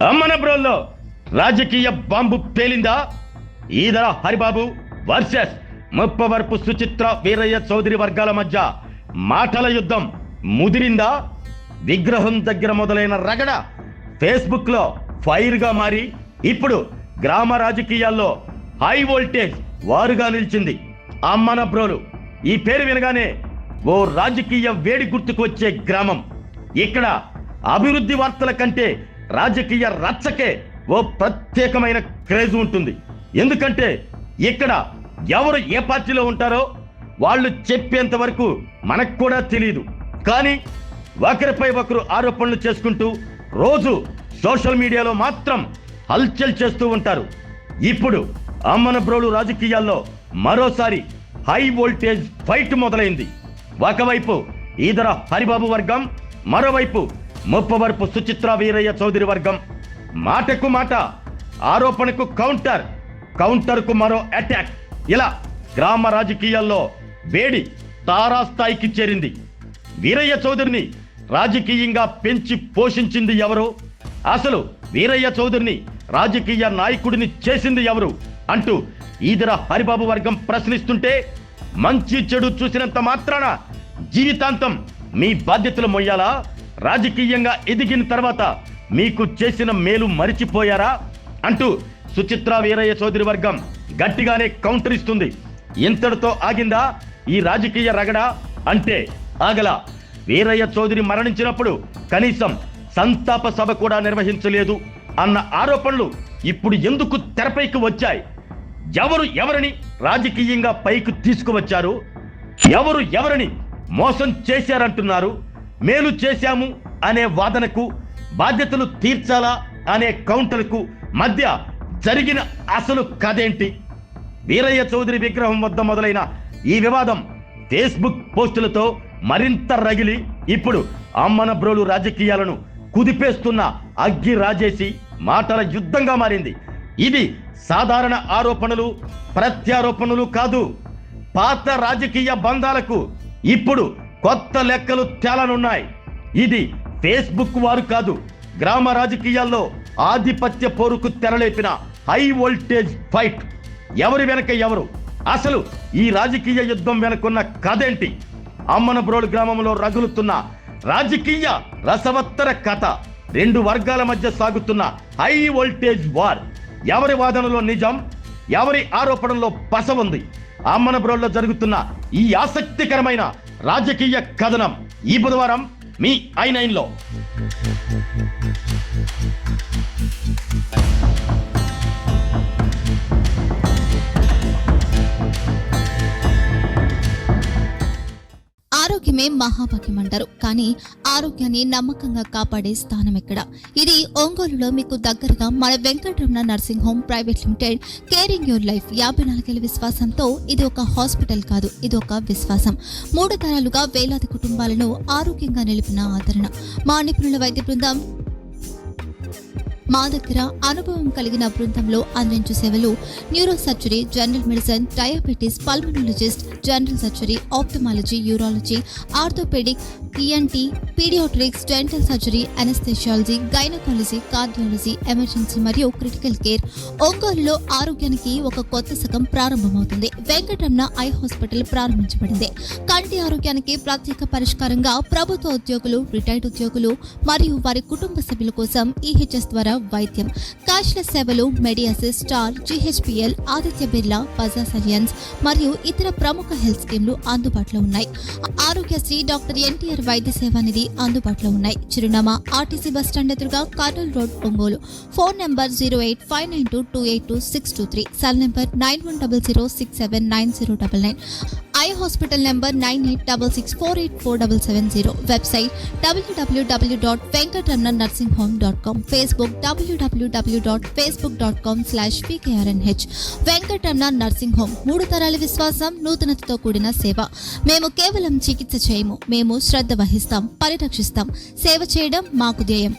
అమ్మనబ్రోల్లో రాజకీయ bomb పేలిందా? Eedara Haribabu versus Muppavarapu Suchitra Veeraiah Chowdary వర్గాల మధ్య మాటల యుద్ధం ముదిరిందా? విగ్రహం దగ్గర మొదలైన రగడ ఫేస్బుక్ లో ఫైర్ గా మారి ఇప్పుడు గ్రామ రాజకీయాల్లో హై వోల్టేజ్ వారుగా నిలిచింది. అమ్మనబ్రోలు ఈ పేరు వినగానే ఓ రాజకీయ వేడి గుర్తుకు వచ్చే గ్రామం. ఇక్కడ అభివృద్ధి వార్తల కంటే రాజకీయ రచ్చకే ఓ ప్రత్యేకమైన క్రేజ్ ఉంటుంది. ఎందుకంటే ఇక్కడ ఎవరు ఏ పార్టీలో ఉంటారో వాళ్ళు చెప్పేంత వరకు మనకు కూడా తెలియదు. కానీ ఒకరిపై ఒకరు ఆరోపణలు చేసుకుంటూ రోజు సోషల్ మీడియాలో మాత్రం హల్చల్ చేస్తూ ఉంటారు. ఇప్పుడు అమ్మనబ్రోలు రాజకీయాల్లో మరోసారి హై వోల్టేజ్ ఫైట్ మొదలైంది. ఒకవైపు ఈదర హరిబాబు వర్గం, మరోవైపు ముప్పవరపు సుచిత్ర వీరయ్య చౌదరి వర్గం. మాటకు మాట, ఆరోపణకు కౌంటర్, కౌంటర్కు మరో అటాక్. ఇలా గ్రామ రాజకీయాల్లో వేడి తారాస్థాయికి చేరింది. వీరయ్య చౌదరిని రాజకీయంగా పెంచి పోషించింది ఎవరు? అసలు వీరయ్య చౌదరిని రాజకీయ నాయకుడిని చేసింది ఎవరు అంటూ ఈదర హరిబాబు వర్గం ప్రశ్నిస్తుంటే, మంచి చెడు చూసినంత మాత్రాన జీవితాంతం మీ బాధ్యతలు మొయ్యాలా? రాజకీయంగా ఎదిగిన తర్వాత మీకు చేసిన మేలు మరిచిపోయారా అంటూ సుచిత్ర వీరయ్య చౌదరి వర్గం గట్టిగానే కౌంటర్ ఇస్తుంది. ఇంతటితో ఆగిందా ఈ రాజకీయ రగడ? అంటే ఆగల. వీరయ్య చౌదరి మరణించినప్పుడు కనీసం సంతాప సభ కూడా నిర్వహించలేదు అన్న ఆరోపణలు ఇప్పుడు ఎందుకు తెరపైకి వచ్చాయి? ఎవరు ఎవరిని రాజకీయంగా పైకి తీసుకువచ్చారు? ఎవరు ఎవరిని మోసం చేశారంటున్నారు? మేలు చేశాము అనే వాదనకు, బాధ్యతలు తీర్చాలా అనే కౌంటర్కు మధ్య జరిగిన అసలు కథేంటి? వీరయ్య చౌదరి విగ్రహం వద్ద మొదలైన ఈ వివాదం ఫేస్బుక్ పోస్టులతో మరింత రగిలి ఇప్పుడు అమ్మనబ్రోలు రాజకీయాలను కుదిపేస్తున్న అగ్గి రాజేసి మాటల యుద్ధంగా మారింది. ఇది సాధారణ ఆరోపణలు, ప్రత్యారోపణలు కాదు. పాత రాజకీయ బంధాలకు ఇప్పుడు కొత్త లెక్కలు తేలనున్నాయి. ఇది ఫేస్బుక్ వారు కాదు, గ్రామ రాజకీయాల్లో ఆధిపత్య పోరుకు తెరలేపిన హై వోల్టేజ్ ఫైట్. ఎవరి వెనక ఎవరు? అసలు ఈ రాజకీయ యుద్ధం వెనుకున్న కథేంటి? అమ్మనబ్రోలు గ్రామంలో రగులుతున్న రాజకీయ రసవత్తర కథ, రెండు వర్గాల మధ్య సాగుతున్న హై వోల్టేజ్ వార్. ఎవరి వాదనలో నిజం, ఎవరి ఆరోపణలో పస ఉంది? అమ్మనబ్రోల్లో జరుగుతున్న ఈ ఆసక్తికరమైన రాజకీయ కథనం ఈ బుధవారం మీ i9లో. ఆరోగ్యమే మహాభాగ్యం అంటారు. కానీ ఆరోగ్యాన్ని నమ్మకంగా కాపాడే స్థానం ఎక్కడ? ఇది ఒంగోలులో మీకు దగ్గరగా మన Venkataramana nursing home private limited. Caring your life 54 ఏళ్ల విశ్వాసంతో ఇది ఒక హాస్పిటల్ కాదు, ఇది ఒక విశ్వాసం. 3 తరాలుగా వేలాది కుటుంబాలను ఆరోగ్యంగా నిలిపిన ఆదరణ. మా నిపుణుల వైద్య బృందం మా దగ్గర అనుభవం కలిగిన బృందంలో అందించే సేవలు neuro surgery, general medicine, diabetes, pulmonologist, general surgery, ophthalmology, urology, orthopaedic, ENT, paediatrics, dental surgery, anaesthesiology, gynaecology, cardiology, emergency మరియు క్రిటికల్ కేర్. ఒంగోలులో ఆరోగ్యానికి ఒక కొత్త శకం ప్రారంభమవుతుంది. వెంకటరమణ ఐ హాస్పిటల్ ప్రారంభించబడింది. కంటి ఆరోగ్యానికి ప్రత్యేక పరిష్కారంగా ప్రభుత్వ ఉద్యోగులు, రిటైర్డ్ ఉద్యోగులు మరియు వారి కుటుంబ సభ్యుల కోసం ఈహెచ్ఎస్ ద్వారా వైద్యం. క్యాష్లెస్ సేవలు Medi Assist, Star, GHPL, Aditya Birla, Bajaj Allianz మరియు ఇతర ప్రముఖ హెల్త్ స్కీమ్లు అందుబాటులో ఉన్నాయి. ఆరోగ్యశ్రీ, డాక్టర్ ఎన్టీఆర్ వైద్య సేవా నిధి అందుబాటులో ఉన్నాయి. చిరునామా ఆర్టీసీ బస్టాండ్ ఎదురుగా, Kurnool road, Ongole. Phone number 08592282623, cell number 9100679099. Eye hospital number 9866484770. Website www.venkatramanarsinghome.com. Facebook www.facebook.com/pkrnh. Venkataramana nursing home, 3 తరాల విశ్వాసం, నూతనతతో కూడిన సేవ. మేము కేవలం చికిత్స చేయము, మేము శ్రద్ధ వహిస్తాం, పరిరక్షిస్తాం. సేవ చేయడం మాకు ధ్యేయం.